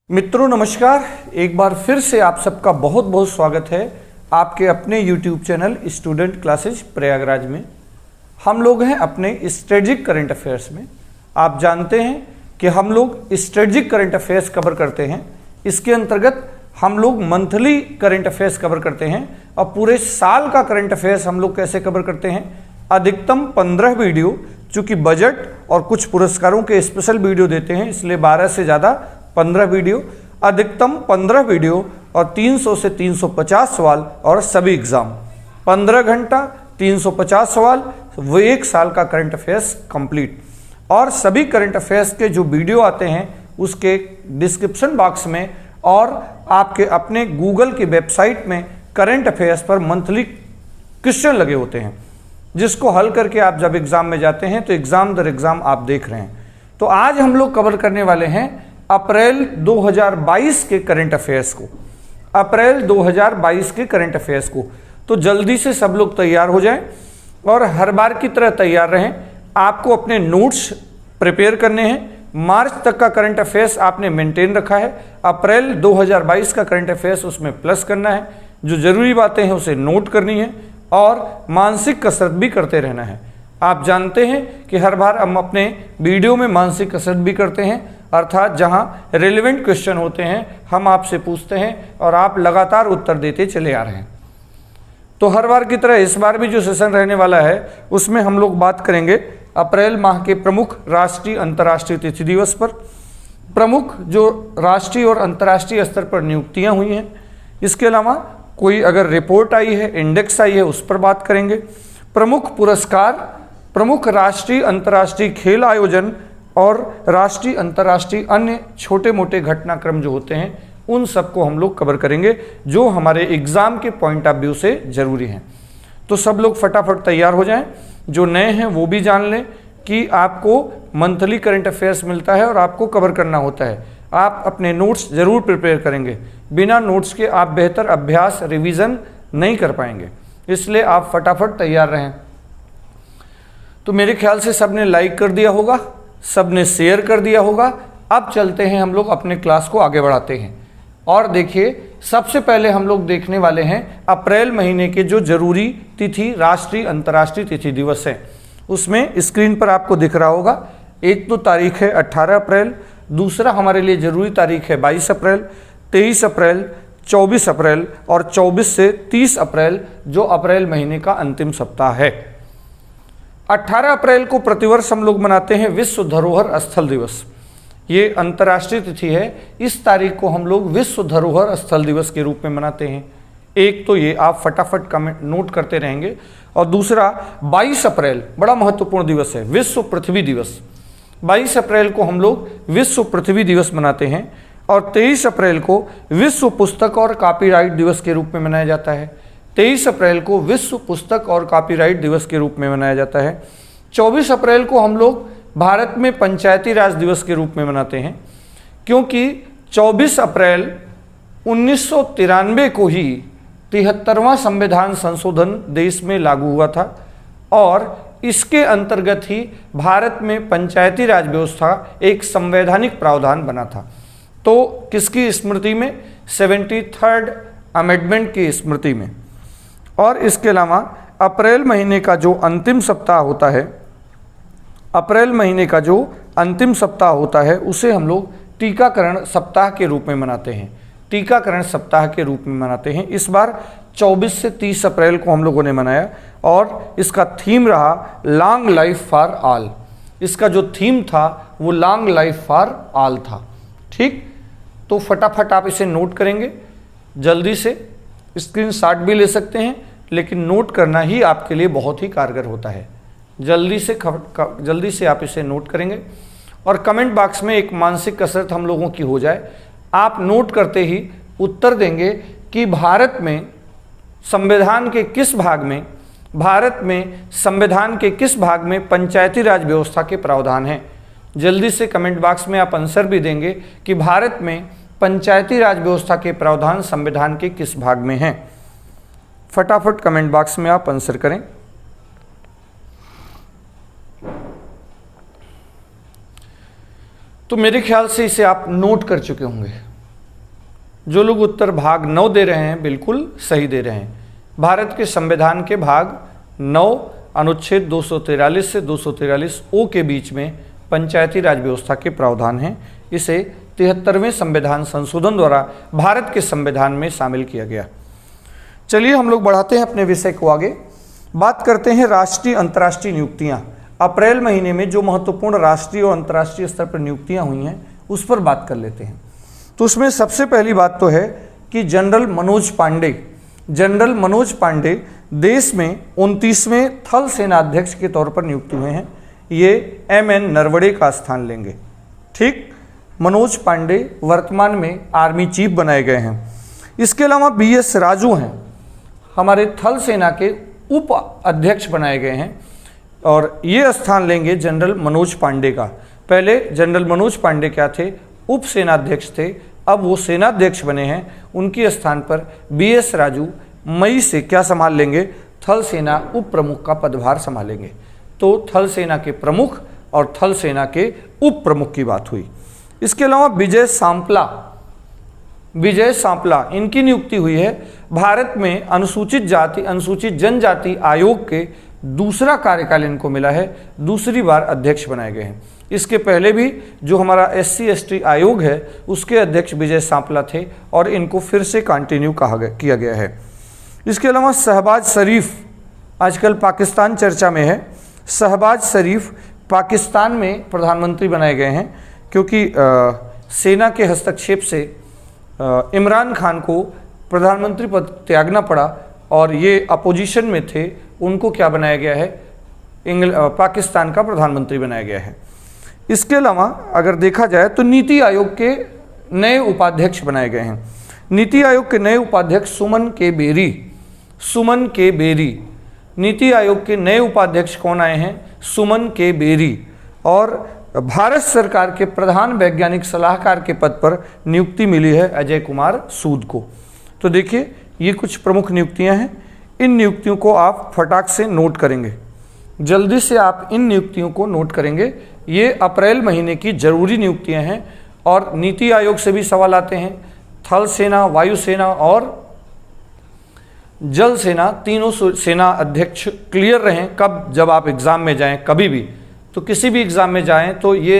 मित्रों नमस्कार। एक बार फिर से आप सबका बहुत बहुत स्वागत है आपके अपने YouTube channel student classes Prayagraj में। हम लोग हैं अपने स्ट्रेटजिक करंट अफेयर्स में। आप जानते हैं कि हम लोग स्ट्रेटजिक करंट अफेयर्स कवर करते हैं। इसके अंतर्गत हम लोग मंथली करंट अफेयर्स कवर करते हैं और पूरे साल का करंट अफेयर्स हम लोग कैसे कवर करते हैं। अधिकतम 15 वीडियो, चूँकि बजट और कुछ पुरस्कारों के स्पेशल वीडियो देते हैं इसलिए 12 से ज़्यादा 15 वीडियो, अधिकतम 15 वीडियो और 300 से 350 सवाल और सभी एग्जाम 15 घंटा 350 सवाल, वो एक साल का करंट अफेयर्स कंप्लीट। और सभी करंट अफेयर्स के जो वीडियो आते हैं उसके डिस्क्रिप्शन बॉक्स में और आपके अपने गूगल की वेबसाइट में करंट अफेयर्स पर मंथली क्वेश्चन लगे होते हैं, जिसको हल करके आप जब एग्जाम में जाते हैं तो एग्जाम दर एग्जाम आप देख रहे हैं। तो आज हम लोग कवर करने वाले हैं अप्रैल 2022 के करंट अफेयर्स को। अप्रैल 2022 के करंट अफेयर्स को तो जल्दी से सब लोग तैयार हो जाएं और हर बार की तरह तैयार रहें। आपको अपने नोट्स प्रिपेयर करने हैं। मार्च तक का करंट अफेयर्स आपने मेंटेन रखा है। अप्रैल 2022 का करंट अफेयर्स उसमें प्लस करना है। जो जरूरी बातें हैं उसे नोट करनी है और मानसिक कसरत भी करते रहना है। आप जानते हैं कि हर बार हम अपने वीडियो में मानसिक कसरत भी करते हैं, अर्थात जहां रेलेवेंट क्वेश्चन होते हैं हम आपसे पूछते हैं और आप लगातार उत्तर देते चले आ रहे हैं। तो हर बार की तरह इस बार भी जो सेशन रहने वाला है उसमें हम लोग बात करेंगे अप्रैल माह के प्रमुख राष्ट्रीय अंतर्राष्ट्रीय तिथि दिवस पर, प्रमुख जो राष्ट्रीय और अंतर्राष्ट्रीय स्तर पर नियुक्तियां हुई हैं। इसके अलावा कोई अगर रिपोर्ट आई है, इंडेक्स आई है, उस पर बात करेंगे। प्रमुख पुरस्कार, प्रमुख राष्ट्रीय अंतर्राष्ट्रीय खेल आयोजन और राष्ट्रीय अंतर्राष्ट्रीय अन्य छोटे मोटे घटनाक्रम जो होते हैं उन सबको हम लोग कवर करेंगे जो हमारे एग्जाम के पॉइंट ऑफ व्यू से जरूरी हैं। तो सब लोग फटाफट तैयार हो जाएं। जो नए हैं वो भी जान लें कि आपको मंथली करंट अफेयर्स मिलता है और आपको कवर करना होता है। आप अपने नोट्स जरूर प्रिपेयर करेंगे। बिना नोट्स के आप बेहतर अभ्यास रिवीजन नहीं कर पाएंगे, इसलिए आप फटाफट तैयार रहें। तो मेरे ख्याल से सबने लाइक कर दिया होगा, सबने शेयर कर दिया होगा। अब चलते हैं हम लोग अपने क्लास को आगे बढ़ाते हैं। और देखिए सबसे पहले हम लोग देखने वाले हैं अप्रैल महीने के जो जरूरी तिथि राष्ट्रीय अंतर्राष्ट्रीय तिथि दिवस है। उसमें स्क्रीन पर आपको दिख रहा होगा, एक तो तारीख है 18 अप्रैल, दूसरा हमारे लिए जरूरी तारीख है 22 अप्रैल, 23 अप्रैल, 24 अप्रैल और 24 से 30 अप्रैल जो अप्रैल महीने का अंतिम सप्ताह है। 18 अप्रैल को प्रतिवर्ष हम लोग मनाते हैं विश्व धरोहर स्थल दिवस। ये अंतर्राष्ट्रीय तिथि है। इस तारीख को हम लोग विश्व धरोहर स्थल दिवस के रूप में मनाते हैं। एक तो ये आप फटाफट कमेंट नोट करते रहेंगे। और दूसरा 22 अप्रैल बड़ा महत्वपूर्ण दिवस है, विश्व पृथ्वी दिवस। 22 अप्रैल को हम लोग विश्व पृथ्वी दिवस मनाते हैं और 23 अप्रैल को विश्व पुस्तक और कॉपीराइट दिवस के रूप में मनाया जाता है। 23 अप्रैल को विश्व पुस्तक और कॉपीराइट दिवस के रूप में मनाया जाता है। 24 अप्रैल को हम लोग भारत में पंचायती राज दिवस के रूप में मनाते हैं, क्योंकि 24 अप्रैल 1993 को ही 73वां संविधान संशोधन देश में लागू हुआ था और इसके अंतर्गत ही भारत में पंचायती राज व्यवस्था एक संवैधानिक प्रावधान बना था। तो किसकी स्मृति में? 73rd अमेंडमेंट की स्मृति में। और इसके अलावा अप्रैल महीने का जो अंतिम सप्ताह होता है, अप्रैल महीने का जो अंतिम सप्ताह होता है उसे हम लोग टीकाकरण सप्ताह के रूप में मनाते हैं। टीकाकरण सप्ताह के रूप में मनाते हैं। इस बार 24 से 30 अप्रैल को हम लोगों ने मनाया और इसका थीम रहा लॉन्ग लाइफ फॉर ऑल। इसका जो थीम था वो लॉन्ग लाइफ फॉर ऑल था। ठीक, तो फटाफट आप इसे नोट करेंगे। जल्दी से स्क्रीनशॉट भी ले सकते हैं, लेकिन नोट करना ही आपके लिए बहुत ही कारगर होता है। जल्दी से आप इसे नोट करेंगे और कमेंट बॉक्स में एक मानसिक कसरत हम लोगों की हो जाए। आप नोट करते ही उत्तर देंगे कि भारत में संविधान के किस भाग में, भारत में संविधान के किस भाग में पंचायती राज व्यवस्था के प्रावधान हैं। जल्दी से कमेंट बॉक्स में आप आंसर भी देंगे कि भारत में पंचायती राज व्यवस्था के प्रावधान संविधान के किस भाग में हैं। फटाफट कमेंट बॉक्स में आप आंसर करें। तो मेरे ख्याल से इसे आप नोट कर चुके होंगे। जो लोग उत्तर भाग 9 दे रहे हैं बिल्कुल सही दे रहे हैं। भारत के संविधान के भाग 9 अनुच्छेद 243 से 243 ओ के बीच में पंचायती राज व्यवस्था के प्रावधान हैं। इसे 73वें संविधान संशोधन द्वारा भारत के संविधान में शामिल किया गया। चलिए हम लोग बढ़ाते हैं अपने विषय को आगे। बात करते हैं राष्ट्रीय अंतर्राष्ट्रीय नियुक्तियां। अप्रैल महीने में जो महत्वपूर्ण राष्ट्रीय और अंतर्राष्ट्रीय स्तर पर नियुक्तियां हुई हैं उस पर बात कर लेते हैं। तो उसमें सबसे पहली बात तो है कि जनरल मनोज पांडे देश में 29वें थल सेना अध्यक्ष के तौर पर नियुक्त हुए हैं। ये एमएन नरवणे का स्थान लेंगे। ठीक, मनोज पांडे वर्तमान में आर्मी चीफ बनाए गए हैं। इसके अलावा बीएस राजू हैं, हमारे थल सेना के उप अध्यक्ष बनाए गए हैं और ये स्थान लेंगे जनरल मनोज पांडे का। पहले जनरल मनोज पांडे क्या थे, उप सेनाध्यक्ष थे, अब वो सेनाध्यक्ष बने हैं। उनके स्थान पर बीएस राजू मई से क्या संभाल लेंगे, थल सेना उप प्रमुख का पदभार संभालेंगे। तो थल सेना के प्रमुख और थल सेना के उप प्रमुख की बात हुई। इसके अलावा विजय सांपला इनकी नियुक्ति हुई है। भारत में अनुसूचित जनजाति आयोग के दूसरा कार्यकाल इनको मिला है, दूसरी बार अध्यक्ष बनाए गए हैं। इसके पहले भी जो हमारा SC/ST आयोग है उसके अध्यक्ष विजय सांपला थे और इनको फिर से कंटिन्यू किया गया है। इसके अलावा शहबाज शरीफ आजकल पाकिस्तान चर्चा में है। शहबाज शरीफ पाकिस्तान में प्रधानमंत्री बनाए गए हैं क्योंकि सेना के हस्तक्षेप से इमरान खान को प्रधानमंत्री पद त्यागना पड़ा और ये अपोजिशन में थे, उनको क्या बनाया गया है, पाकिस्तान का प्रधानमंत्री बनाया गया है। इसके अलावा अगर देखा जाए तो नीति आयोग के नए उपाध्यक्ष बनाए गए हैं। नीति आयोग के नए उपाध्यक्ष सुमन के बेरी। नीति आयोग के नए उपाध्यक्ष कौन आए हैं, सुमन के बेरी। और भारत सरकार के प्रधान वैज्ञानिक सलाहकार के पद पर नियुक्ति मिली है अजय कुमार सूद को। तो देखिए ये कुछ प्रमुख नियुक्तियां हैं। इन नियुक्तियों को आप फटाक से नोट करेंगे, जल्दी से आप इन नियुक्तियों को नोट करेंगे। ये अप्रैल महीने की जरूरी नियुक्तियां हैं और नीति आयोग से भी सवाल आते हैं। थल सेना, वायुसेना और जल सेना, तीनों सेना अध्यक्ष क्लियर रहें कब, जब आप एग्जाम में जाएं, कभी भी, तो किसी भी एग्जाम में जाएं तो ये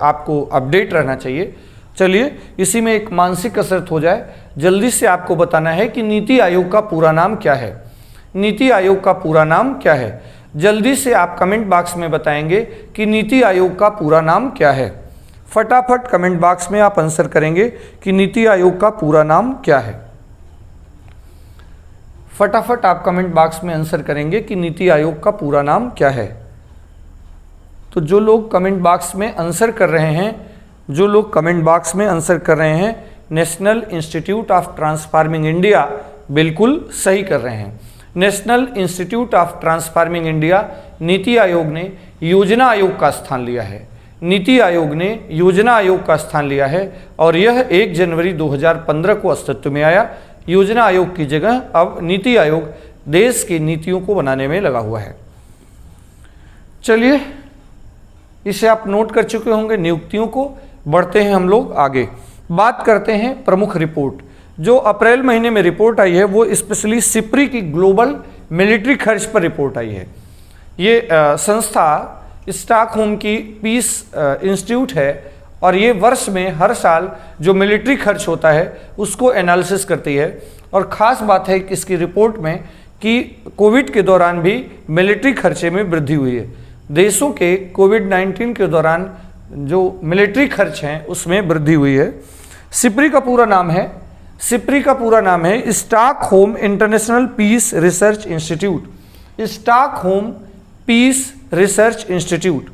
आपको अपडेट रहना चाहिए। चलिए इसी में एक मानसिक कसरत हो जाए, जल्दी से आपको बताना है कि नीति आयोग का पूरा नाम क्या है। नीति आयोग का पूरा नाम क्या है, जल्दी से आप कमेंट बॉक्स में बताएंगे कि नीति आयोग का पूरा नाम क्या है। फटाफट कमेंट बॉक्स में आप आंसर करेंगे कि नीति आयोग का पूरा नाम क्या है। फटाफट आप कमेंट बॉक्स में आंसर करेंगे कि नीति आयोग का पूरा नाम क्या है। तो जो लोग कमेंट बॉक्स में आंसर कर रहे हैं, national institute of transforming India, बिल्कुल सही कर रहे हैं। National institute of transforming India, NITI Aayog ने योजना आयोग का स्थान लिया है। नीति आयोग ने योजना आयोग का स्थान लिया है और यह 1 जनवरी 2015 को अस्तित्व में आया। योजना आयोग की जगह अब नीति आयोग देश की नीतियों को बनाने में लगा हुआ है। चलिए इसे आप नोट कर चुके होंगे नियुक्तियों को। बढ़ते हैं हम लोग आगे, बात करते हैं प्रमुख रिपोर्ट। जो अप्रैल महीने में रिपोर्ट आई है वो स्पेशली सिप्री की ग्लोबल मिलिट्री खर्च पर रिपोर्ट आई है। ये संस्था स्टॉकहोम की पीस इंस्टीट्यूट है और ये वर्ष में हर साल जो मिलिट्री खर्च होता है उसको एनालिसिस करती है। और ख़ास बात है कि इसकी रिपोर्ट में कि कोविड के दौरान भी मिलिट्री खर्चे में वृद्धि हुई है। देशों के कोविड-19 के दौरान जो मिलिट्री खर्च हैं उसमें वृद्धि हुई है। सिप्री का पूरा नाम है Stockholm International Peace Research Institute. Stockholm Peace Research Institute,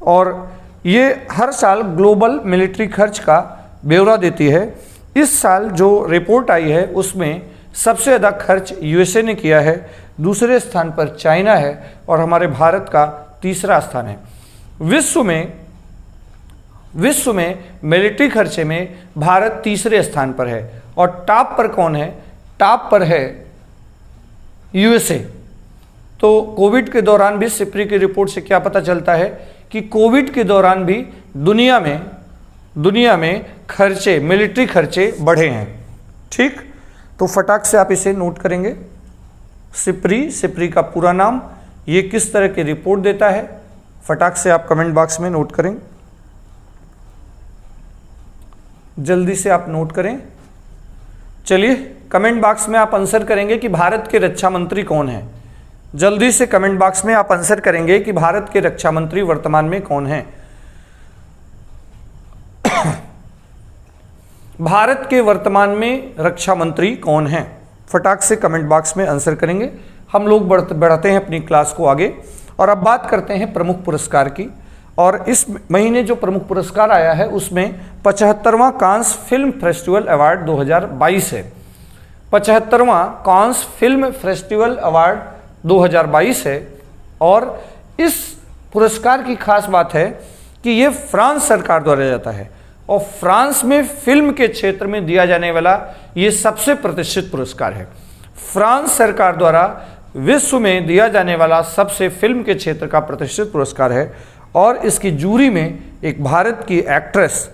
और ये हर साल ग्लोबल मिलिट्री खर्च का ब्यौरा देती है। इस साल जो रिपोर्ट आई है उसमें सबसे ज़्यादा खर्च यूएसए ने किया है, दूसरे स्थान पर चाइना है और हमारे भारत का तीसरा स्थान है। विश्व में मिलिट्री खर्चे में भारत तीसरे स्थान पर है और टॉप पर कौन है? टॉप पर है यूएसए। तो कोविड के दौरान भी सिप्री की रिपोर्ट से क्या पता चलता है कि कोविड के दौरान भी दुनिया में खर्चे, मिलिट्री खर्चे बढ़े हैं। ठीक, तो फटाक से आप इसे नोट करेंगे। सिप्री, सिप्री का पूरा नाम, ये किस तरह की रिपोर्ट देता है, फटाक से आप कमेंट बॉक्स में नोट करें, जल्दी से आप नोट करें। चलिए कमेंट बॉक्स में आप आंसर करेंगे कि भारत के रक्षा मंत्री कौन है। जल्दी से कमेंट बॉक्स में आप आंसर करेंगे कि भारत के रक्षा मंत्री वर्तमान में कौन है। भारत के वर्तमान में रक्षा मंत्री कौन है, फटाक से कमेंट बॉक्स में आंसर करेंगे। हम लोग बढ़ाते हैं अपनी क्लास को आगे और अब बात करते हैं प्रमुख पुरस्कार की। और इस महीने जो प्रमुख पुरस्कार आया है उसमें 75वां कांस फिल्म फेस्टिवल अवार्ड 2022 है। 75वां कांस फिल्म फेस्टिवल अवार्ड 2022 है और इस पुरस्कार की खास बात है कि ये फ्रांस सरकार द्वारा दिया जाता है और फ्रांस में फिल्म के क्षेत्र में दिया जाने वाला ये सबसे प्रतिष्ठित पुरस्कार है। फ्रांस सरकार द्वारा विश्व में दिया जाने वाला सबसे फिल्म के क्षेत्र का प्रतिष्ठित पुरस्कार है और इसकी जूरी में एक भारत की एक्ट्रेस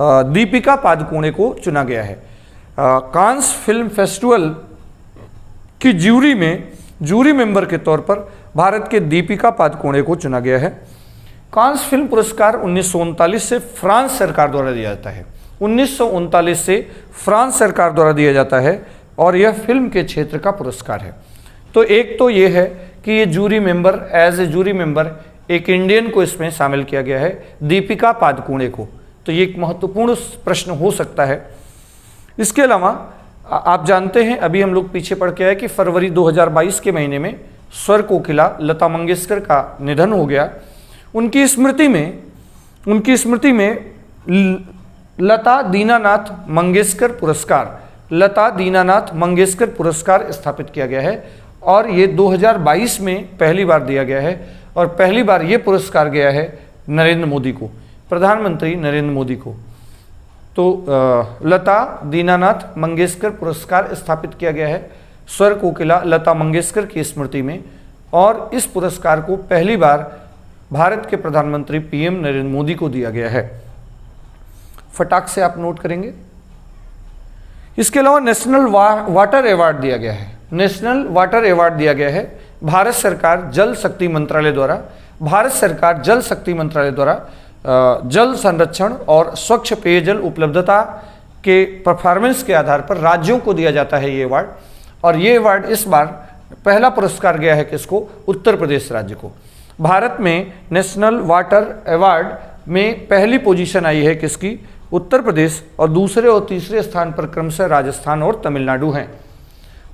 दीपिका पादुकोणे को चुना गया है। कांस फिल्म फेस्टिवल की जूरी मेंबर के तौर पर भारत के दीपिका पादुकोणे को चुना गया है। कांस फिल्म पुरस्कार 1939 से फ्रांस सरकार द्वारा दिया जाता है। 1939 से फ्रांस सरकार द्वारा दिया जाता है और यह फिल्म के क्षेत्र का पुरस्कार है। तो एक तो ये है कि ये jury member, as a jury member एक इंडियन को इसमें शामिल किया गया है, दीपिका पादुकोणे को। तो ये एक महत्वपूर्ण प्रश्न हो सकता है। इसके अलावा आप जानते हैं, अभी हम लोग पीछे पढ़ के आए कि फरवरी 2022 के महीने में स्वर कोकिला लता मंगेशकर का निधन हो गया। उनकी स्मृति में लता दीनानाथ मंगेशकर पुरस्कार स्थापित किया गया है और ये 2022 में पहली बार दिया गया है और पहली बार ये पुरस्कार गया है नरेंद्र मोदी को, प्रधानमंत्री नरेंद्र मोदी को। तो लता दीनानाथ मंगेशकर पुरस्कार स्थापित किया गया है स्वर कोकिला लता मंगेशकर की स्मृति में और इस पुरस्कार को पहली बार भारत के प्रधानमंत्री पीएम नरेंद्र मोदी को दिया गया है। फटाक से आप नोट करेंगे। इसके अलावा नेशनल वाटर अवार्ड दिया गया है। नेशनल वाटर अवार्ड दिया गया है भारत सरकार जल शक्ति मंत्रालय द्वारा जल संरक्षण और स्वच्छ पेयजल उपलब्धता के परफॉर्मेंस के आधार पर राज्यों को दिया जाता है ये अवार्ड। और ये अवार्ड इस बार पहला पुरस्कार गया है किसको, उत्तर प्रदेश राज्य को। भारत में नेशनल वाटर अवार्ड में पहली पोजीशन आई है किसकी, उत्तर प्रदेश, और दूसरे और तीसरे स्थान पर क्रमशः राजस्थान और तमिलनाडु हैं।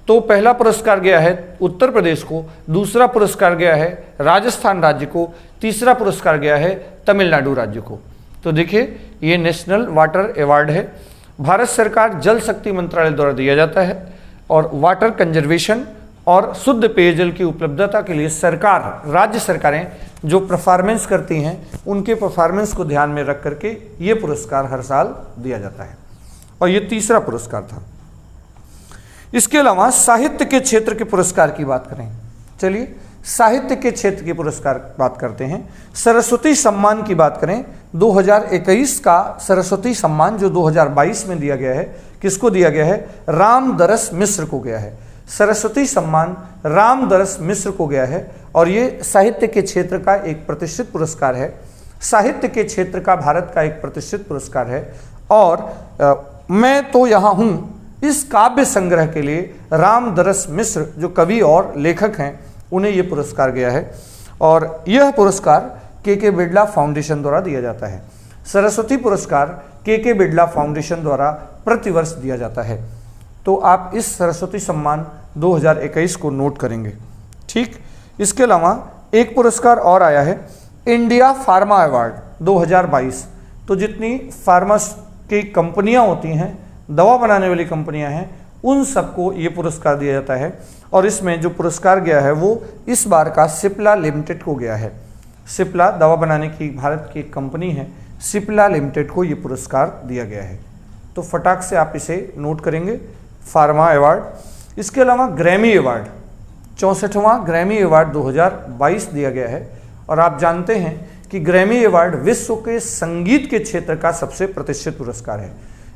तो पहला पुरस्कार गया है उत्तर प्रदेश को, दूसरा पुरस्कार गया है राजस्थान राज्य को, तीसरा पुरस्कार गया है तमिलनाडु राज्य को। तो देखिए ये नेशनल वाटर अवार्ड है, भारत सरकार जल शक्ति मंत्रालय द्वारा दिया जाता है और वाटर कंजर्वेशन और शुद्ध पेयजल की उपलब्धता के लिए राज्य सरकारें जो परफॉर्मेंस करती हैं उनके परफॉर्मेंस को ध्यान में रख करके ये पुरस्कार हर साल दिया जाता है और ये तीसरा पुरस्कार था। इसके अलावा साहित्य के क्षेत्र के पुरस्कार की बात करें, चलिए साहित्य के क्षेत्र के पुरस्कार बात करते हैं। सरस्वती सम्मान की बात करें, 2021 का सरस्वती सम्मान जो 2022 में दिया गया है, किसको दिया गया है, रामदरस मिश्र को गया है। सरस्वती सम्मान रामदरस मिश्र को गया है और ये साहित्य के क्षेत्र का एक प्रतिष्ठित पुरस्कार है। साहित्य के क्षेत्र का भारत का एक प्रतिष्ठित पुरस्कार है और मैं तो यहाँ हूँ इस काव्य संग्रह के लिए रामदरस मिश्र जो कवि और लेखक हैं उन्हें ये पुरस्कार गया है और यह पुरस्कार के बिड़ला फाउंडेशन द्वारा दिया जाता है। सरस्वती पुरस्कार के बिड़ला फाउंडेशन द्वारा प्रतिवर्ष दिया जाता है। तो आप इस सरस्वती सम्मान 2021 को नोट करेंगे, ठीक। इसके अलावा एक पुरस्कार और आया है, इंडिया फार्मा अवार्ड 2022। तो जितनी फार्मा की कंपनियां होती हैं, दवा बनाने वाली कंपनियां हैं, उन सबको ये पुरस्कार दिया जाता है और इसमें जो पुरस्कार गया है वो इस बार का सिप्ला लिमिटेड को गया है। सिप्ला दवा बनाने की भारत की एक कंपनी है, सिप्ला लिमिटेड को ये पुरस्कार दिया गया है। तो फटाक से आप इसे नोट करेंगे, फार्मा अवार्ड। इसके अलावा ग्रैमी अवार्ड, 64वां ग्रैमी अवार्ड 2022 दिया गया है और आप जानते हैं कि ग्रैमी अवार्ड विश्व के संगीत के क्षेत्र का सबसे प्रतिष्ठित पुरस्कार है।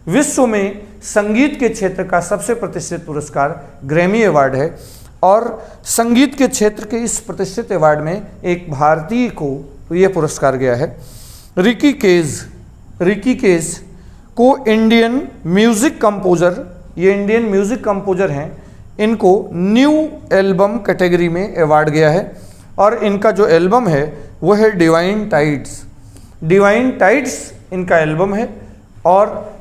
विश्व में संगीत के क्षेत्र का सबसे प्रतिष्ठित पुरस्कार ग्रैमी अवार्ड है और संगीत के क्षेत्र के इस प्रतिष्ठित अवार्ड में एक भारतीय को यह पुरस्कार गया है। रिकी केज को इंडियन म्यूजिक कंपोजर, ये इंडियन म्यूजिक कंपोजर हैं, इनको न्यू एल्बम कैटेगरी में अवार्ड गया है और इनका जो एल्बम है वो है डिवाइन टाइड्स इनका एल्बम है और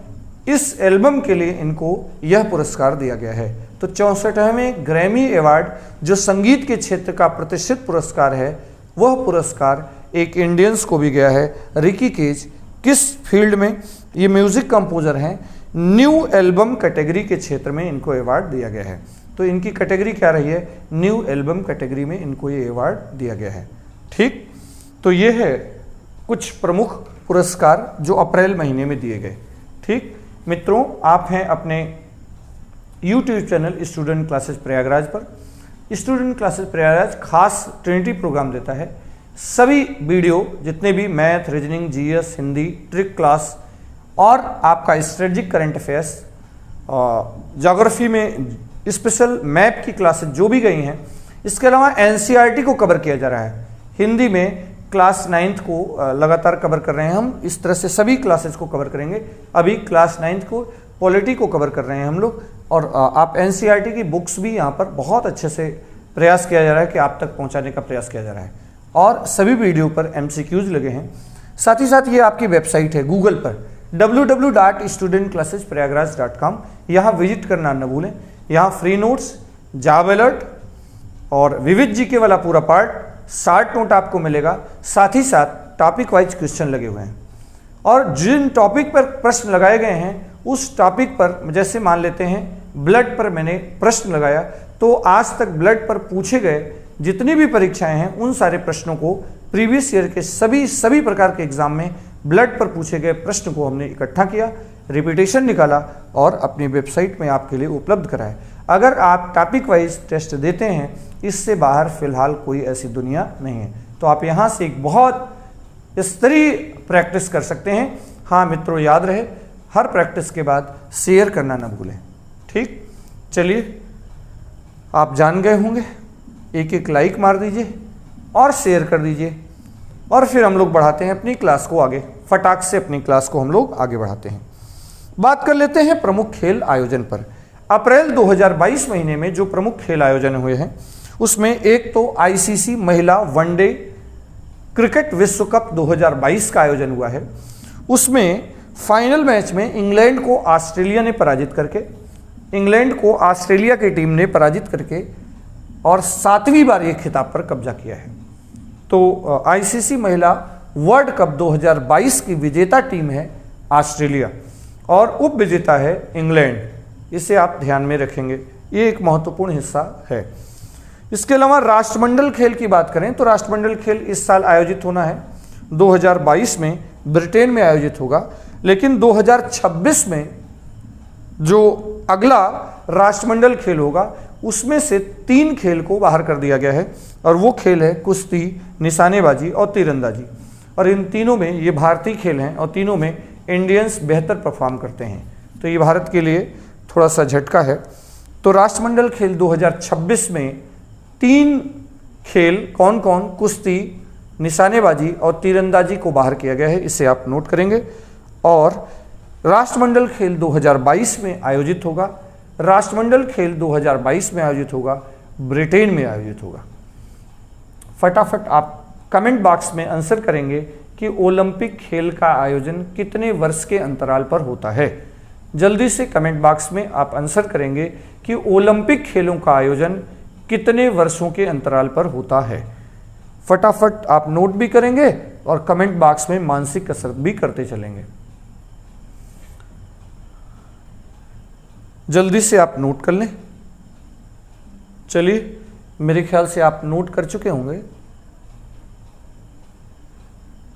इस एल्बम के लिए इनको यह पुरस्कार दिया गया है। तो 64वें ग्रैमी अवार्ड जो संगीत के क्षेत्र का प्रतिष्ठित पुरस्कार है, वह पुरस्कार एक इंडियंस को भी गया है, रिकी केज। किस फील्ड में? ये म्यूजिक कंपोजर हैं, न्यू एल्बम कैटेगरी के क्षेत्र में इनको अवार्ड दिया गया है। तो इनकी कैटेगरी क्या रही है? न्यू एल्बम कैटेगरी में इनको ये अवार्ड दिया गया है। ठीक, तो ये है कुछ प्रमुख पुरस्कार जो अप्रैल महीने में दिए गए। ठीक मित्रों, आप हैं अपने YouTube channel student classes Prayagraj पर। स्टूडेंट क्लासेस प्रयागराज खास ट्रिनिटी प्रोग्राम देता है। सभी वीडियो जितने भी math, reasoning, GS, Hindi, trick class और आपका स्ट्रेटजिक करंट अफेयर्स, ज्योग्राफी में स्पेशल मैप की क्लासेस जो भी गई हैं, इसके अलावा एनसीईआरटी को कवर किया जा रहा है। हिंदी में क्लास 9th को लगातार कवर कर रहे हैं हम। इस तरह से सभी क्लासेस को कवर करेंगे। अभी क्लास 9th को पॉलिटी को कवर कर रहे हैं हम लोग और आप एनसीईआरटी की बुक्स भी यहाँ पर बहुत अच्छे से प्रयास किया जा रहा है कि आप तक पहुँचाने का प्रयास किया जा रहा है और सभी वीडियो पर MCQs लगे हैं। साथ ही साथ ये आपकी वेबसाइट है गूगल पर www.studentclassesprayagraj.com, यहाँ विजिट करना न भूलें। यहाँ फ्री नोट्स, जॉब अलर्ट और विविध जीके वाला पूरा पार्ट, शार्ट नोट आपको मिलेगा। साथ ही साथ टॉपिक वाइज क्वेश्चन लगे हुए हैं और जिन टॉपिक पर प्रश्न लगाए गए हैं उस टॉपिक पर, जैसे मान लेते हैं ब्लड पर मैंने प्रश्न लगाया, तो आज तक ब्लड पर पूछे गए जितनी भी परीक्षाएं हैं उन सारे प्रश्नों को प्रीवियस ईयर के सभी प्रकार के एग्जाम में ब्लड पर पूछे गए प्रश्न को हमने इकट्ठा किया, रिपीटेशन निकाला और अपनी वेबसाइट में आपके लिए उपलब्ध कराया। अगर आप टॉपिक वाइज टेस्ट देते हैं, इससे बाहर फिलहाल कोई ऐसी दुनिया नहीं है। तो आप यहाँ से एक बहुत स्तरीय प्रैक्टिस कर सकते हैं। हाँ मित्रों, याद रहे हर प्रैक्टिस के बाद शेयर करना ना भूलें। ठीक, चलिए आप जान गए होंगे, एक लाइक मार दीजिए और शेयर कर दीजिए और फिर हम लोग बढ़ाते हैं अपनी क्लास को आगे। फटाक से अपनी क्लास को हम लोग आगे बढ़ाते हैं। बात कर लेते हैं प्रमुख खेल आयोजन पर। अप्रैल 2022 महीने में जो प्रमुख खेल आयोजन हुए हैं उसमें एक तो ICC महिला वनडे क्रिकेट विश्व कप 2022 का आयोजन हुआ है। उसमें फाइनल मैच में इंग्लैंड को ऑस्ट्रेलिया की टीम ने पराजित करके और 7वीं बार ये खिताब पर कब्जा किया है। तो ICC महिला वर्ल्ड कप 2022 की विजेता टीम है ऑस्ट्रेलिया और उप विजेता है इंग्लैंड। इसे आप ध्यान में रखेंगे, ये एक महत्वपूर्ण हिस्सा है। इसके अलावा राष्ट्रमंडल खेल की बात करें तो राष्ट्रमंडल खेल इस साल आयोजित होना है, 2022 में ब्रिटेन में आयोजित होगा, लेकिन 2026 में जो अगला राष्ट्रमंडल खेल होगा उसमें से 3 खेल को बाहर कर दिया गया है और वो खेल है कुश्ती, निशानेबाजी और तीरंदाजी। और इन तीनों में ये भारतीय खेल हैं और तीनों में इंडियंस बेहतर परफॉर्म करते हैं, तो ये भारत के लिए थोड़ा सा झटका है। तो राष्ट्रमंडल खेल 2026 में 3 खेल कौन कौन, कुश्ती, निशानेबाजी और तीरंदाजी को बाहर किया गया है, इसे आप नोट करेंगे। और राष्ट्रमंडल खेल 2022 में आयोजित होगा। राष्ट्रमंडल खेल 2022 में आयोजित होगा, ब्रिटेन में आयोजित होगा। फटाफट आप कमेंट बॉक्स में आंसर करेंगे कि ओलंपिक खेल का आयोजन कितने वर्ष के अंतराल पर होता है। जल्दी से कमेंट बॉक्स में आप आंसर करेंगे कि ओलंपिक खेलों का आयोजन कितने वर्षों के अंतराल पर होता है। फटाफट आप नोट भी करेंगे और कमेंट बॉक्स में मानसिक कसरत भी करते चलेंगे। जल्दी से आप नोट कर लें। चलिए, मेरे ख्याल से आप नोट कर चुके होंगे।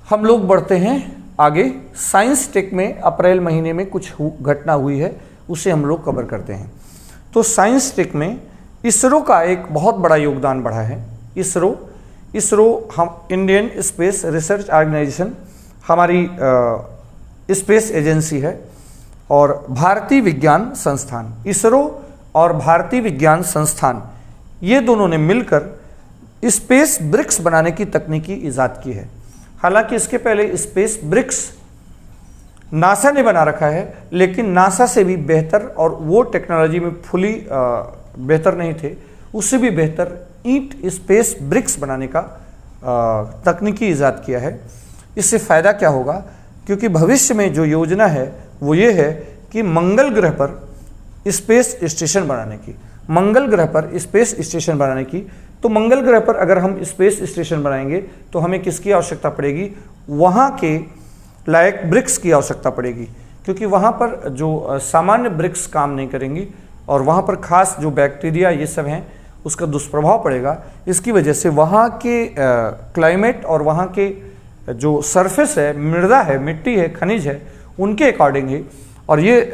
हम लोग बढ़ते हैं आगे। साइंस टेक में अप्रैल महीने में कुछ घटना हुई है, उसे हम लोग कवर करते हैं। तो साइंस टेक में इसरो का एक बहुत बड़ा योगदान बढ़ा है। इसरो हम इंडियन स्पेस रिसर्च ऑर्गेनाइजेशन, हमारी स्पेस एजेंसी है और भारतीय विज्ञान संस्थान, इसरो और भारतीय विज्ञान संस्थान, ये दोनों ने मिलकर स्पेस ब्रिक्स बनाने की तकनीकी ईजाद की है। हालांकि इसके पहले स्पेस ब्रिक्स नासा ने बना रखा है, लेकिन नासा से भी बेहतर और वो टेक्नोलॉजी में फुली बेहतर नहीं थे, उससे भी बेहतर ईंट स्पेस ब्रिक्स बनाने का तकनीकी ईजाद किया है। इससे फ़ायदा क्या होगा, क्योंकि भविष्य में जो योजना है वो ये है कि मंगल ग्रह पर स्पेस स्टेशन बनाने की, मंगल ग्रह पर स्पेस स्टेशन बनाने की। तो मंगल ग्रह पर अगर हम स्पेस स्टेशन बनाएंगे तो हमें किसकी आवश्यकता पड़ेगी, वहाँ के लायक ब्रिक्स की आवश्यकता पड़ेगी, क्योंकि वहाँ पर जो सामान्य ब्रिक्स काम नहीं करेंगी और वहाँ पर खास जो बैक्टीरिया ये सब हैं उसका दुष्प्रभाव पड़ेगा। इसकी वजह से वहाँ के क्लाइमेट और वहाँ के जो सरफेस है, मृदा है, मिट्टी है, खनिज है, उनके अकॉर्डिंग ही। और ये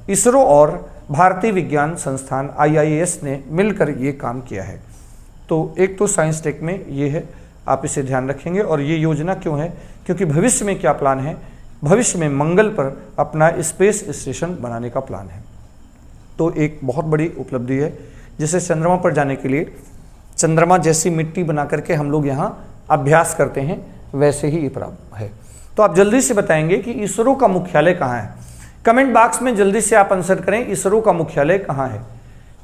इसरो और भारतीय विज्ञान संस्थान IIS ने मिलकर ये काम किया है। तो एक तो साइंस टेक में ये है, आप इसे ध्यान रखेंगे। और ये योजना क्यों है, क्योंकि भविष्य में क्या प्लान है, भविष्य में मंगल पर अपना स्पेस स्टेशन बनाने का प्लान है। तो एक बहुत बड़ी उपलब्धि है, जिसे चंद्रमा पर जाने के लिए चंद्रमा जैसी मिट्टी बना करके हम लोग यहाँ अभ्यास करते हैं, वैसे ही ये प्राप्त है। तो आप जल्दी से बताएंगे कि इसरो का मुख्यालय कहाँ है। कमेंट बॉक्स में जल्दी से आप आंसर करें, इसरो का मुख्यालय कहाँ है।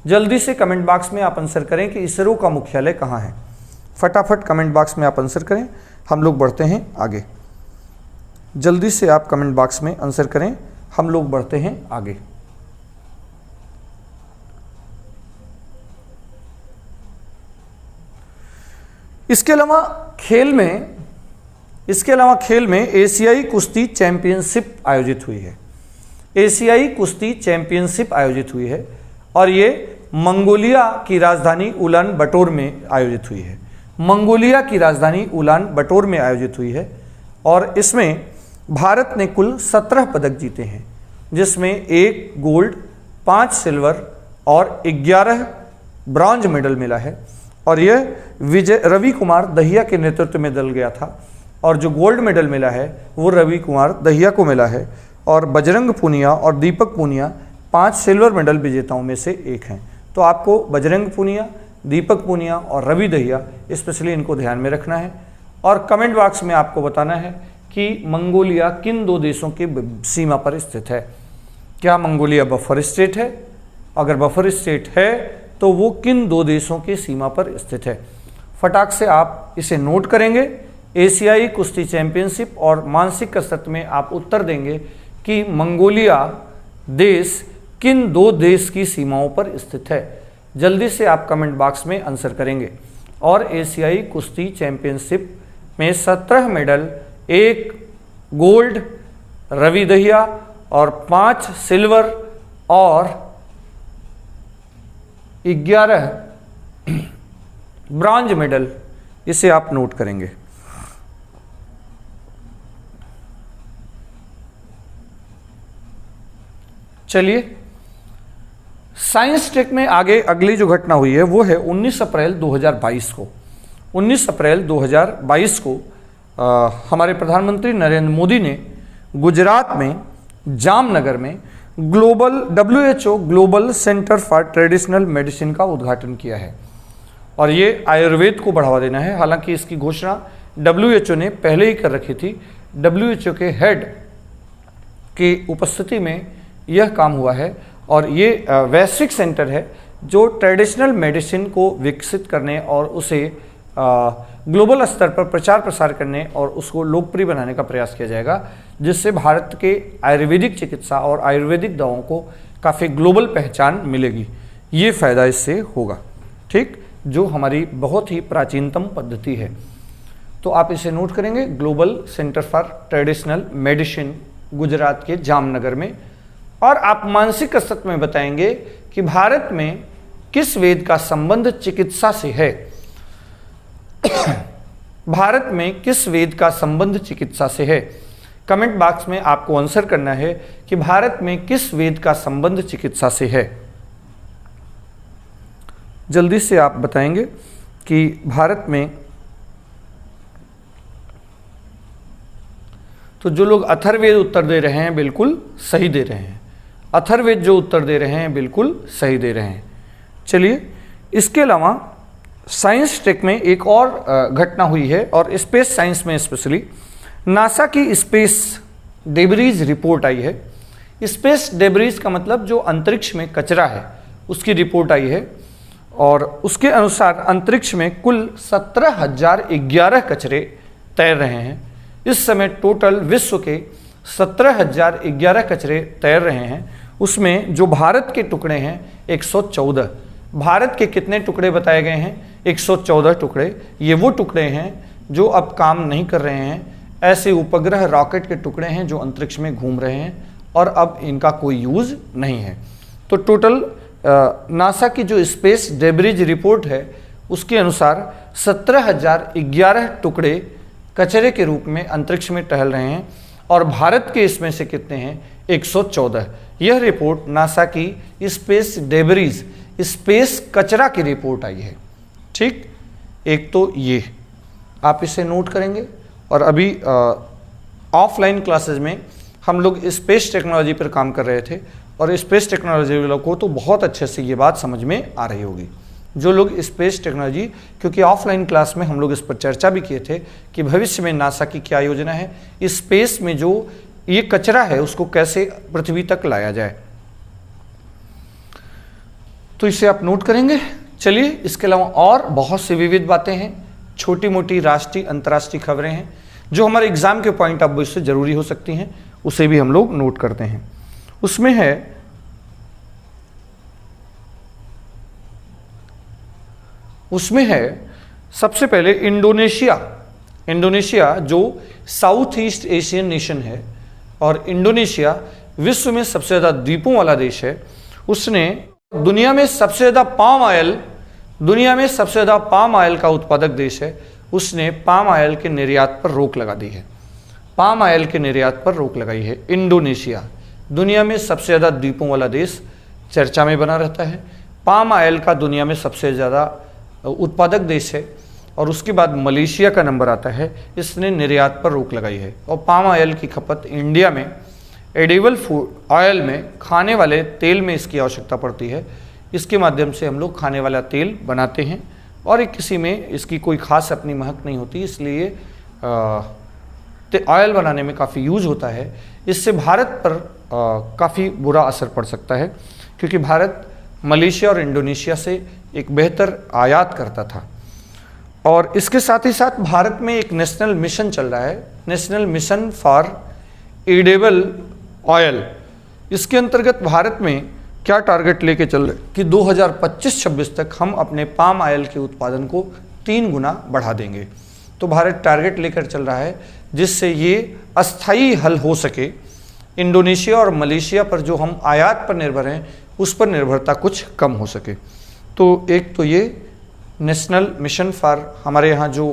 जल्दी से कमेंट बॉक्स में आप आंसर करें कि इसरो का मुख्यालय कहाँ है। फटाफट कमेंट बॉक्स में आप आंसर करें, हम लोग बढ़ते हैं आगे। जल्दी से आप कमेंट बॉक्स में आंसर करें, हम लोग बढ़ते हैं आगे। इसके अलावा खेल में एशियाई कुश्ती चैंपियनशिप आयोजित हुई है। एशियाई कुश्ती चैंपियनशिप आयोजित हुई है और ये मंगोलिया की राजधानी उलान बटोर में आयोजित हुई है। मंगोलिया की राजधानी उलान बटोर में आयोजित हुई है और इसमें भारत ने कुल 17 पदक जीते हैं, जिसमें 1 गोल्ड, 5 सिल्वर और 11 ब्रॉन्ज मेडल मिला है। और यह रवि कुमार दहिया के नेतृत्व में दल गया था और जो गोल्ड मेडल मिला है वो रवि कुमार दहिया को मिला है। और बजरंग पूनिया और दीपक पूनिया 5 सिल्वर मेडल विजेताओं में से एक हैं। तो आपको बजरंग पूनिया, दीपक पूनिया और रवि दहिया स्पेशली इनको ध्यान में रखना है। और कमेंट बॉक्स में आपको बताना है कि मंगोलिया किन 2 देशों की सीमा पर स्थित है। क्या मंगोलिया बफर स्टेट है? अगर बफर स्टेट है तो वो किन 2 देशों की सीमा पर स्थित है। फटाक से आप इसे नोट करेंगे। एशियाई कुश्ती चैंपियनशिप और मानसिक कसरत में आप उत्तर देंगे कि मंगोलिया देश किन 2 देश की सीमाओं पर स्थित है। जल्दी से आप कमेंट बॉक्स में आंसर करेंगे। और एशियाई कुश्ती चैंपियनशिप में 17 मेडल, 1 गोल्ड रवि दहिया और 5 सिल्वर और 11 ब्रॉन्ज मेडल, इसे आप नोट करेंगे। चलिए साइंस टेक में आगे अगली जो घटना हुई है वो है 19 अप्रैल 2022 को। 19 अप्रैल 2022 को हमारे प्रधानमंत्री नरेंद्र मोदी ने गुजरात में जामनगर में WHO global centre for traditional medicine का उद्घाटन किया है और ये आयुर्वेद को बढ़ावा देना है। हालांकि इसकी घोषणा WHO ने पहले ही कर रखी थी। WHO के हेड की उपस्थिति में यह काम हुआ है और ये वैश्विक सेंटर है जो ट्रेडिशनल मेडिसिन को विकसित करने और उसे ग्लोबल स्तर पर प्रचार प्रसार करने और उसको लोकप्रिय बनाने का प्रयास किया जाएगा, जिससे भारत के आयुर्वेदिक चिकित्सा और आयुर्वेदिक दवाओं को काफ़ी ग्लोबल पहचान मिलेगी। ये फ़ायदा इससे होगा, ठीक, जो हमारी बहुत ही प्राचीनतम पद्धति है। तो आप इसे नोट करेंगे, global centre for traditional medicine Gujarat के जामनगर में। और आप मानसिक कसरत में बताएंगे कि भारत में किस वेद का संबंध चिकित्सा से है। भारत में किस वेद का संबंध चिकित्सा से है। कमेंट बॉक्स में आपको आंसर करना है कि भारत में किस वेद का संबंध चिकित्सा से है। जल्दी से आप बताएंगे कि भारत में, तो जो लोग अथर्ववेद उत्तर दे रहे हैं बिल्कुल सही दे रहे हैं, अथर्ववेद जो उत्तर दे रहे हैं बिल्कुल सही दे रहे हैं। चलिए, इसके अलावा साइंस टेक में एक और घटना हुई है, और स्पेस साइंस में स्पेशली नासा की स्पेस डेब्रीज रिपोर्ट आई है। स्पेस डेब्रीज का मतलब जो अंतरिक्ष में कचरा है उसकी रिपोर्ट आई है, और उसके अनुसार अंतरिक्ष में कुल 17,011 कचरे तैर रहे हैं। इस समय टोटल विश्व के 17,011 कचरे तैर रहे हैं, उसमें जो भारत के टुकड़े हैं 114। भारत के कितने टुकड़े बताए गए हैं? 114 टुकड़े। ये वो टुकड़े हैं जो अब काम नहीं कर रहे हैं, ऐसे उपग्रह रॉकेट के टुकड़े हैं जो अंतरिक्ष में घूम रहे हैं और अब इनका कोई यूज नहीं है। तो टोटल नासा की जो स्पेस डेब्रिज रिपोर्ट है उसके अनुसार 17,011 टुकड़े कचरे के रूप में अंतरिक्ष में टहल रहे हैं, और भारत के इसमें से कितने हैं? 114। यह रिपोर्ट नासा की स्पेस डेब्रिज, स्पेस कचरा की रिपोर्ट आई है। ठीक, एक तो ये आप इसे नोट करेंगे। और अभी ऑफलाइन क्लासेस में हम लोग स्पेस टेक्नोलॉजी पर काम कर रहे थे, और स्पेस टेक्नोलॉजी वालों को तो बहुत अच्छे से ये बात समझ में आ रही होगी। जो लोग स्पेस टेक्नोलॉजी, क्योंकि ऑफलाइन क्लास में हम लोग इस पर चर्चा भी किए थे कि भविष्य में नासा की क्या योजना है, स्पेस में जो ये कचरा है उसको कैसे पृथ्वी तक लाया जाए, तो इसे आप नोट करेंगे। चलिए, इसके अलावा और बहुत सी विविध बातें हैं, छोटी मोटी राष्ट्रीय अंतर्राष्ट्रीय खबरें हैं जो हमारे एग्जाम के पॉइंट ऑफ व्यू से जरूरी हो सकती हैं, उसे भी हम लोग नोट करते हैं। उसमें है सबसे पहले इंडोनेशिया जो साउथ ईस्ट एशियन नेशन है, और इंडोनेशिया विश्व में सबसे ज़्यादा द्वीपों वाला देश है। उसने दुनिया में सबसे ज़्यादा पाम ऑयल का उत्पादक देश है। उसने पाम ऑयल के निर्यात पर रोक लगा दी है। पाम ऑयल के निर्यात पर रोक लगाई है इंडोनेशिया। दुनिया में सबसे ज़्यादा द्वीपों वाला देश चर्चा में बना रहता है। पाम ऑयल का दुनिया में सबसे ज़्यादा उत्पादक देश है, और उसके बाद मलेशिया का नंबर आता है। इसने निर्यात पर रोक लगाई है, और पाम ऑयल की खपत इंडिया में एडिबल फूड ऑयल में, खाने वाले तेल में इसकी आवश्यकता पड़ती है। इसके माध्यम से हम लोग खाने वाला तेल बनाते हैं, और एक किसी में इसकी कोई खास अपनी महक नहीं होती, इसलिए ऑयल बनाने में काफ़ी यूज होता है। इससे भारत पर काफ़ी बुरा असर पड़ सकता है, क्योंकि भारत मलेशिया और इंडोनेशिया से एक बेहतर आयात करता था। और इसके साथ ही साथ भारत में एक नेशनल मिशन चल रहा है, national mission for edible oil. इसके अंतर्गत भारत में क्या टारगेट लेके चल रहे कि 2025-26 तक हम अपने पाम ऑयल के उत्पादन को 3 गुना बढ़ा देंगे। तो भारत टारगेट लेकर चल रहा है जिससे ये अस्थायी हल हो सके। इंडोनेशिया और मलेशिया पर जो हम आयात पर निर्भर हैं उस पर निर्भरता कुछ कम हो सके। तो एक तो ये नेशनल मिशन फॉर, हमारे यहाँ जो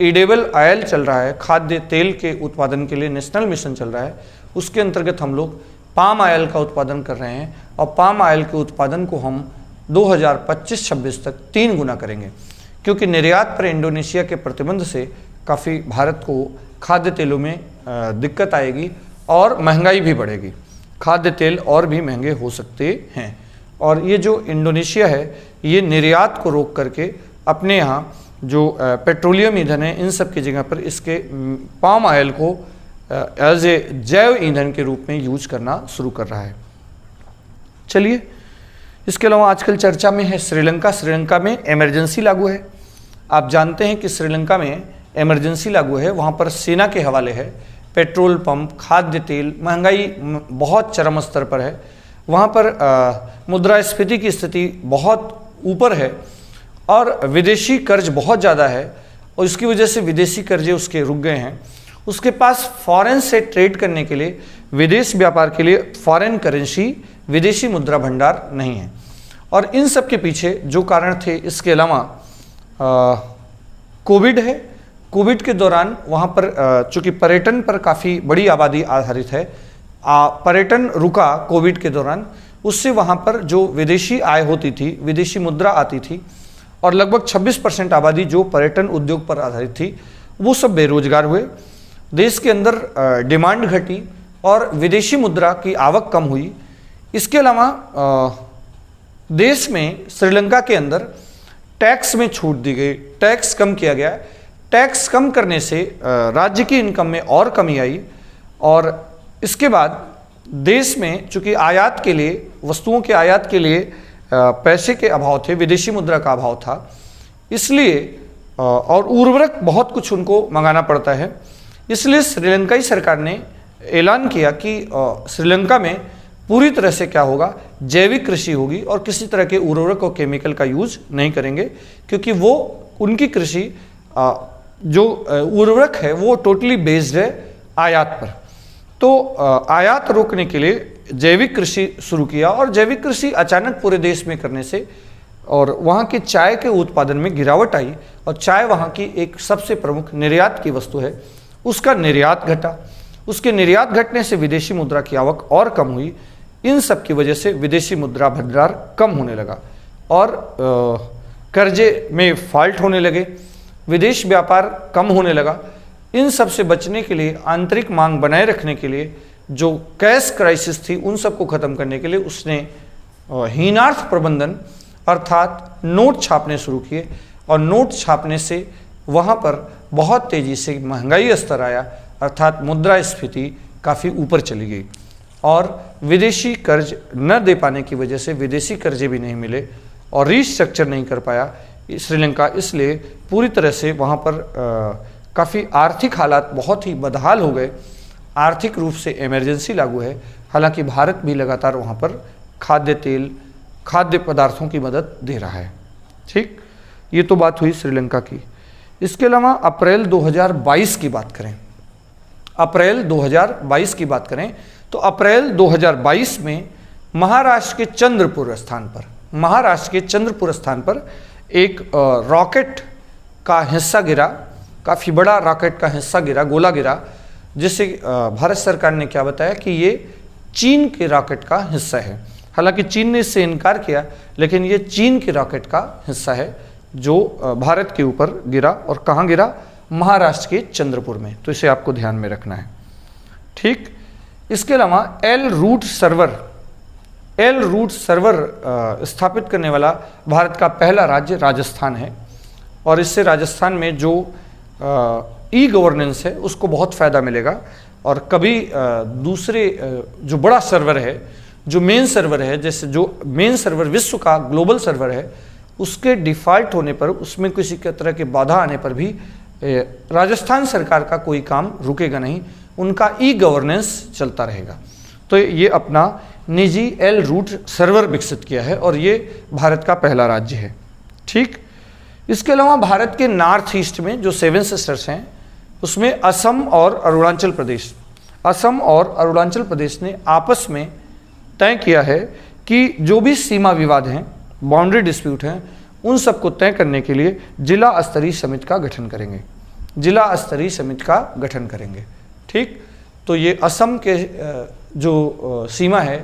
एडिबल ऑयल चल रहा है, खाद्य तेल के उत्पादन के लिए नेशनल मिशन चल रहा है, उसके अंतर्गत हम लोग पाम ऑयल का उत्पादन कर रहे हैं, और पाम ऑयल के उत्पादन को हम 2025-26 तक 3 गुना करेंगे, क्योंकि निर्यात पर इंडोनेशिया के प्रतिबंध से काफ़ी भारत को खाद्य तेलों में दिक्कत आएगी और महंगाई भी बढ़ेगी। खाद्य तेल और भी महंगे हो सकते हैं, और ये जो इंडोनेशिया है ये निर्यात को रोक करके अपने यहाँ जो पेट्रोलियम ईंधन है इन सब की जगह पर इसके पाम ऑयल को एज ए जैव ईंधन के रूप में यूज करना शुरू कर रहा है। चलिए, इसके अलावा आजकल चर्चा में है श्रीलंका। श्रीलंका में इमरजेंसी लागू है। आप जानते हैं कि श्रीलंका में इमरजेंसी लागू है, वहाँ पर सेना के हवाले है। पेट्रोल पंप, खाद्य तेल, महंगाई बहुत चरम स्तर पर है। वहाँ पर मुद्रास्फीति की स्थिति बहुत ऊपर है, और विदेशी कर्ज बहुत ज़्यादा है, और इसकी वजह से विदेशी कर्जे उसके रुक गए हैं। उसके पास फॉरेन से ट्रेड करने के लिए, विदेश व्यापार के लिए फॉरेन करेंसी, विदेशी मुद्रा भंडार नहीं है। और इन सब के पीछे जो कारण थे, इसके अलावा कोविड है। कोविड के दौरान वहाँ पर चूँकि पर्यटन पर काफ़ी बड़ी आबादी आधारित है, पर्यटन रुका कोविड के दौरान, उससे वहाँ पर जो विदेशी आय होती थी, विदेशी मुद्रा आती थी, और लगभग 26% आबादी जो पर्यटन उद्योग पर आधारित थी वो सब बेरोजगार हुए। देश के अंदर डिमांड घटी और विदेशी मुद्रा की आवक कम हुई। इसके अलावा देश में श्रीलंका के अंदर टैक्स में छूट दी गई, टैक्स कम किया गया। टैक्स कम करने से राज्य की इनकम में और कमी आई और इसके बाद देश में चूंकि आयात के लिए, वस्तुओं के आयात के लिए पैसे के अभाव थे, विदेशी मुद्रा का अभाव था, इसलिए और उर्वरक बहुत कुछ उनको मंगाना पड़ता है, इसलिए श्रीलंकाई सरकार ने ऐलान किया कि श्रीलंका में पूरी तरह से क्या होगा, जैविक कृषि होगी और किसी तरह के उर्वरक और केमिकल का यूज नहीं करेंगे, क्योंकि वो उनकी कृषि जो उर्वरक है वो टोटली बेस्ड है आयात पर। तो आयात रोकने के लिए जैविक कृषि शुरू किया और जैविक कृषि अचानक पूरे देश में करने से और वहाँ के चाय के उत्पादन में गिरावट आई और चाय वहाँ की एक सबसे प्रमुख निर्यात की वस्तु है, उसका निर्यात घटा। उसके निर्यात घटने से विदेशी मुद्रा की आवक और कम हुई। इन सब की वजह से विदेशी मुद्रा भंडार कम होने लगा और कर्जे में फॉल्ट होने लगे, विदेश व्यापार कम होने लगा। इन सब से बचने के लिए, आंतरिक मांग बनाए रखने के लिए, जो कैश क्राइसिस थी उन सब को खत्म करने के लिए उसने हीनार्थ प्रबंधन अर्थात नोट छापने शुरू किए और नोट छापने से वहाँ पर बहुत तेजी से महंगाई स्तर आया, अर्थात मुद्रास्फीति काफ़ी ऊपर चली गई और विदेशी कर्ज न दे पाने की वजह से विदेशी कर्जे भी नहीं मिले और रीस्ट्रक्चर नहीं कर पाया श्रीलंका, इसलिए पूरी तरह से वहाँ पर काफ़ी आर्थिक हालात बहुत ही बदहाल हो गए। आर्थिक रूप से इमरजेंसी लागू है। हालांकि भारत भी लगातार वहाँ पर खाद्य तेल, खाद्य पदार्थों की मदद दे रहा है। ठीक, ये तो बात हुई श्रीलंका की। इसके अलावा अप्रैल 2022 की बात करें, अप्रैल 2022 की बात करें तो अप्रैल 2022 में महाराष्ट्र के चंद्रपुर स्थान पर एक रॉकेट का हिस्सा गिरा, काफ़ी बड़ा रॉकेट का हिस्सा गिरा, गोला गिरा, जिससे भारत सरकार ने क्या बताया कि ये चीन के रॉकेट का हिस्सा है। हालांकि चीन ने इससे इनकार किया, लेकिन ये चीन के रॉकेट का हिस्सा है जो भारत के ऊपर गिरा। और कहाँ गिरा? महाराष्ट्र के चंद्रपुर में। तो इसे आपको ध्यान में रखना है। ठीक, इसके अलावा एल रूट सर्वर स्थापित करने वाला भारत का पहला राज्य राजस्थान है और इससे राजस्थान में जो ई गवर्नेंस है उसको बहुत फ़ायदा मिलेगा। और कभी दूसरे जो बड़ा सर्वर है, जो मेन सर्वर है, जैसे जो मेन सर्वर विश्व का ग्लोबल सर्वर है, उसके डिफ़ॉल्ट होने पर, उसमें किसी तरह के बाधा आने पर भी राजस्थान सरकार का कोई काम रुकेगा नहीं, उनका ई गवर्नेंस चलता रहेगा। तो ये अपना निजी एल रूट सर्वर विकसित किया है और ये भारत का पहला राज्य है। ठीक, इसके अलावा भारत के नॉर्थ ईस्ट में जो 7 सिस्टर्स हैं उसमें असम और अरुणाचल प्रदेश ने आपस में तय किया है कि जो भी सीमा विवाद हैं, बाउंड्री डिस्प्यूट हैं, उन सबको तय करने के लिए जिला स्तरीय समिति का गठन करेंगे। ठीक, तो ये असम के जो सीमा है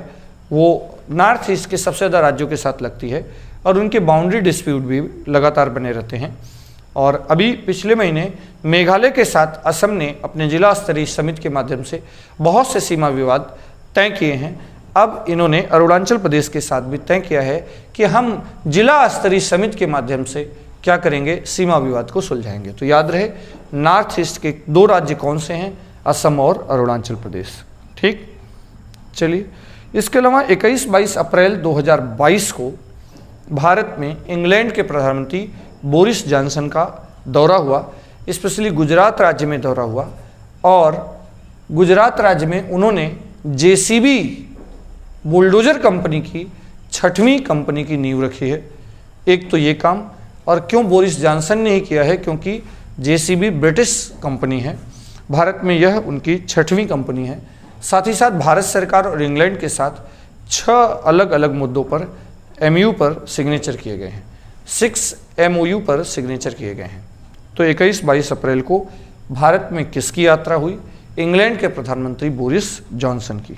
वो नॉर्थ ईस्ट के सबसे ज़्यादा राज्यों के साथ लगती है और उनके बाउंड्री डिस्प्यूट भी लगातार बने रहते हैं। और अभी पिछले महीने मेघालय के साथ असम ने अपने जिला स्तरीय समिति के माध्यम से बहुत से सीमा विवाद तय किए हैं। अब इन्होंने अरुणाचल प्रदेश के साथ भी तय किया है कि हम जिला स्तरीय समिति के माध्यम से क्या करेंगे, सीमा विवाद को सुलझाएंगे। तो याद रहे, नॉर्थ ईस्ट के 2 राज्य कौन से हैं? असम और अरुणाचल प्रदेश। ठीक, चलिए, इसके अलावा 21-22 अप्रैल 2022 को भारत में इंग्लैंड के प्रधानमंत्री बोरिस जॉनसन का दौरा हुआ, स्पेशली गुजरात राज्य में दौरा हुआ और गुजरात राज्य में उन्होंने जेसीबी बुलडोजर कंपनी की 6वीं कंपनी की नींव रखी है। एक तो ये काम, और क्यों बोरिस जॉनसन ने ही किया है? क्योंकि जेसीबी ब्रिटिश कंपनी है, भारत में यह उनकी 6वीं कंपनी है। साथ ही साथ भारत सरकार और इंग्लैंड के साथ 6 अलग अलग मुद्दों पर MOU पर सिग्नेचर किए गए हैं, 6 MOU पर सिग्नेचर किए गए हैं। तो 21-22 अप्रैल को भारत में किसकी यात्रा हुई? इंग्लैंड के प्रधानमंत्री बोरिस जॉनसन की।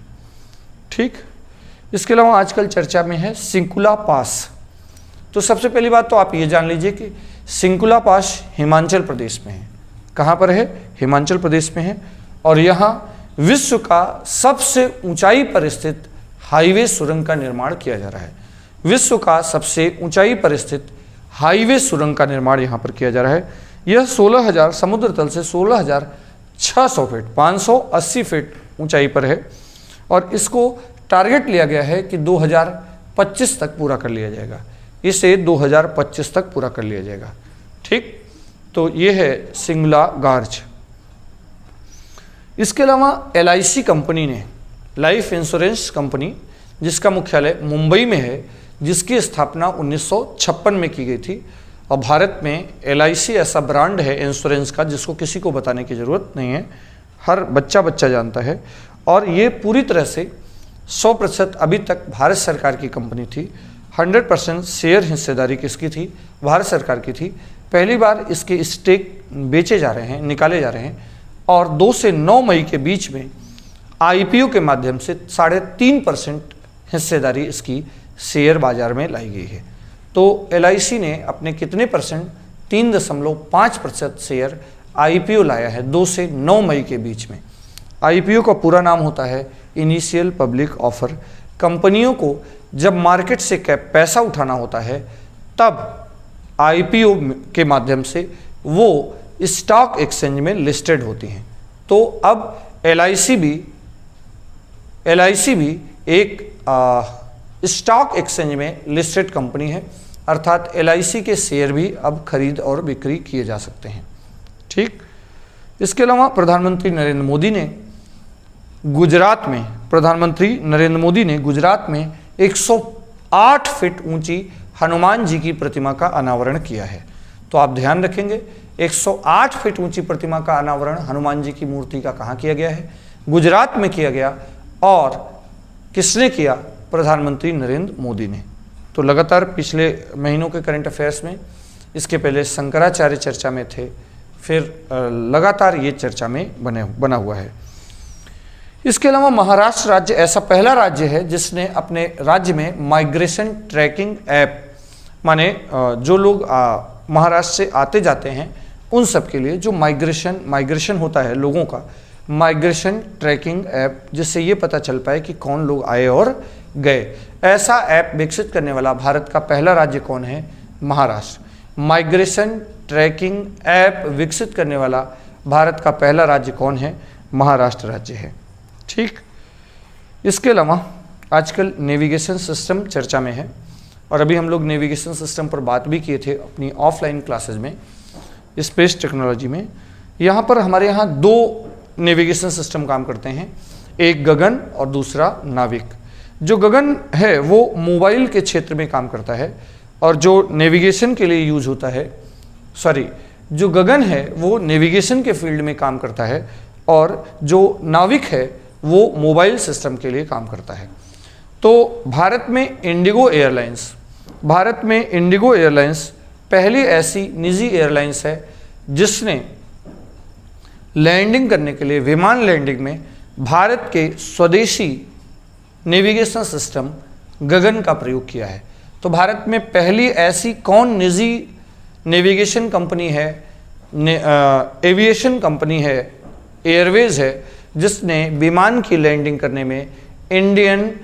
ठीक, इसके अलावा आजकल चर्चा में है सिंकुला पास। तो सबसे पहली बात तो आप ये जान लीजिए कि सिंकुला पास हिमाचल प्रदेश में है। कहाँ पर है? हिमाचल प्रदेश में है और यहाँ विश्व का सबसे ऊंचाई पर स्थित हाईवे सुरंग का निर्माण किया जा रहा है। विश्व का सबसे ऊंचाई पर स्थित हाईवे सुरंग का निर्माण यहाँ पर किया जा रहा है। यह 16,000 समुद्र तल से 16,600 फीट 580 फीट ऊंचाई पर है और इसको टारगेट लिया गया है कि 2025 तक पूरा कर लिया जाएगा। इसे 2025 तक पूरा कर लिया जाएगा। ठीक, तो ये है सिंगला गार्ज। इसके अलावा LIC कंपनी ने, लाइफ इंश्योरेंस कंपनी, जिसका मुख्यालय मुंबई में है, जिसकी स्थापना 1956 में की गई थी। और भारत में LIC ऐसा ब्रांड है इंश्योरेंस का जिसको किसी को बताने की ज़रूरत नहीं है, हर बच्चा जानता है। और ये पूरी तरह से 100% अभी तक भारत सरकार की कंपनी थी। 100% शेयर हिस्सेदारी किसकी थी? भारत सरकार की थी। पहली बार इसके स्टेक बेचे जा रहे हैं, निकाले जा रहे हैं और 2 से 9 मई के बीच में IPO के माध्यम से 3.5% हिस्सेदारी इसकी शेयर बाजार में लाई गई है। तो LIC ने अपने कितने परसेंट? 3.5% शेयर IPO लाया है 2 से 9 मई के बीच में। IPO का पूरा नाम होता है इनिशियल पब्लिक ऑफर। कंपनियों को जब मार्केट से पैसा उठाना होता है तब IPO के माध्यम से वो स्टॉक एक्सचेंज में लिस्टेड होती हैं। तो अब LIC भी एक स्टॉक एक्सचेंज में लिस्टेड कंपनी है, अर्थात LIC के शेयर भी अब खरीद और बिक्री किए जा सकते हैं। ठीक, इसके अलावा प्रधानमंत्री नरेंद्र मोदी ने गुजरात में 108 फीट ऊंची हनुमान जी की प्रतिमा का अनावरण किया है। तो आप ध्यान रखेंगे 108 फीट ऊंची प्रतिमा का अनावरण हनुमान जी की मूर्ति का कहाँ किया गया है? गुजरात में किया गया। और किसने किया? प्रधानमंत्री नरेंद्र मोदी ने। तो लगातार पिछले महीनों के करंट अफेयर्स में, इसके पहले शंकराचार्य चर्चा में थे, फिर लगातार ये चर्चा में बना हुआ है। इसके अलावा महाराष्ट्र राज्य ऐसा पहला राज्य है जिसने अपने राज्य में माइग्रेशन ट्रैकिंग ऐप, माने जो लोग महाराष्ट्र से आते जाते हैं उन सब के लिए जो माइग्रेशन होता है लोगों का, माइग्रेशन ट्रैकिंग ऐप, जिससे ये पता चल पाए कि कौन लोग आए और गए। ऐसा ऐप विकसित करने वाला भारत का पहला राज्य कौन है? महाराष्ट्र। माइग्रेशन ट्रैकिंग ऐप विकसित करने वाला भारत का पहला राज्य कौन है? महाराष्ट्र राज्य है। ठीक, इसके अलावा आजकल नेविगेशन सिस्टम चर्चा में है और अभी हम लोग नेविगेशन सिस्टम पर बात भी किए थे अपनी ऑफलाइन क्लासेज में, स्पेस टेक्नोलॉजी में। यहाँ पर हमारे यहाँ 2 नेविगेशन सिस्टम काम करते हैं, एक गगन और दूसरा नाविक। जो गगन है वो मोबाइल के क्षेत्र में काम करता है और जो नेविगेशन के लिए यूज होता है, जो गगन है वो नेविगेशन के फील्ड में काम करता है और जो नाविक है वो मोबाइल सिस्टम के लिए काम करता है। तो भारत में इंडिगो एयरलाइंस पहली ऐसी निजी एयरलाइंस है जिसने लैंडिंग करने के लिए, विमान लैंडिंग में भारत के स्वदेशी नेविगेशन सिस्टम गगन का प्रयोग किया है। तो भारत में पहली ऐसी कौन निजी नेविगेशन कंपनी है, एविएशन कंपनी है, एयरवेज है, जिसने विमान की लैंडिंग करने में इंडियन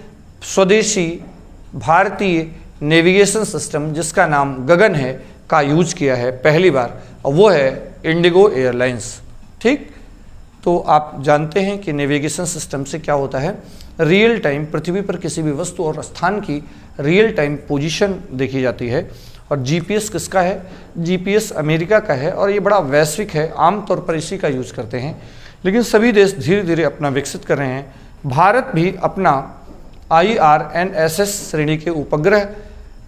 स्वदेशी भारतीय नेविगेशन सिस्टम जिसका नाम गगन है का यूज किया है पहली बार, और वो है इंडिगो एयरलाइंस। ठीक, तो आप जानते हैं कि नेविगेशन सिस्टम से क्या होता है? रियल टाइम पृथ्वी पर किसी भी वस्तु और स्थान की रियल टाइम पोजीशन देखी जाती है। और जीपीएस किसका है? जीपीएस अमेरिका का है और ये बड़ा वैश्विक है, आमतौर पर इसी का यूज करते हैं, लेकिन सभी देश धीरे धीरे अपना विकसित कर रहे हैं। भारत भी अपना IRNSS श्रेणी के उपग्रह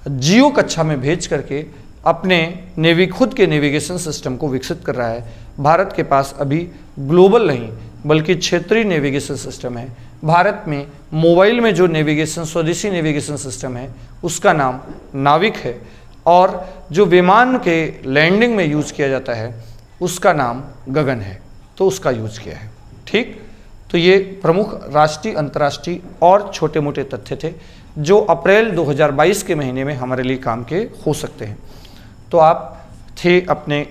जियो कक्षा में भेज करके अपने खुद के नेविगेशन सिस्टम को विकसित कर रहा है। भारत के पास अभी ग्लोबल नहीं बल्कि क्षेत्रीय नेविगेशन सिस्टम है। भारत में मोबाइल में जो स्वदेशी नेविगेशन सिस्टम है उसका नाम नाविक है और जो विमान के लैंडिंग में यूज किया जाता है उसका नाम गगन है, तो उसका यूज किया है। ठीक, तो ये प्रमुख राष्ट्रीय, अंतर्राष्ट्रीय और छोटे मोटे तथ्य थे जो अप्रैल 2022 के महीने में हमारे लिए काम के हो सकते हैं। तो आप थे अपने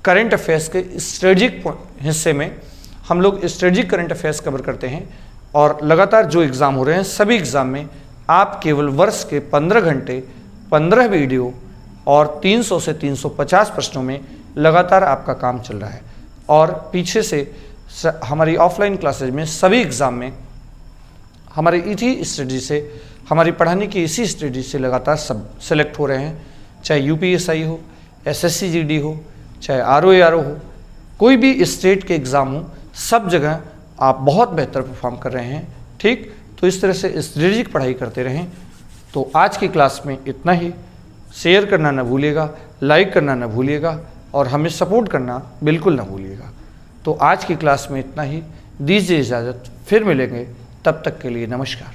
करंट अफेयर्स के स्ट्रेटेजिक हिस्से में। हम लोग स्ट्रेटजिक करंट अफेयर्स कवर करते हैं और लगातार जो एग्ज़ाम हो रहे हैं सभी एग्ज़ाम में आप केवल वर्ष के 15 घंटे 15 वीडियो और 300 से 350 प्रश्नों में लगातार आपका काम चल रहा है। और पीछे से हमारी ऑफलाइन क्लासेज में सभी एग्ज़ाम में हमारी इसी स्ट्रेटजी से, हमारी पढ़ाने की इसी स्ट्रेटजी से लगातार सब सेलेक्ट हो रहे हैं, चाहे यूपीएसआई हो, एसएससी जीडी हो, चाहे आरओ हो, कोई भी स्टेट के एग्ज़ाम हो, सब जगह आप बहुत बेहतर परफॉर्म कर रहे हैं। ठीक, तो इस तरह से स्ट्रेटजिक पढ़ाई करते रहें। तो आज की क्लास में इतना ही। शेयर करना ना भूलिएगा, लाइक करना ना भूलिएगा और हमें सपोर्ट करना बिल्कुल ना भूलिएगा। तो आज की क्लास में इतना ही, दीजिए इजाज़त, फिर मिलेंगे, तब तक के लिए नमस्कार।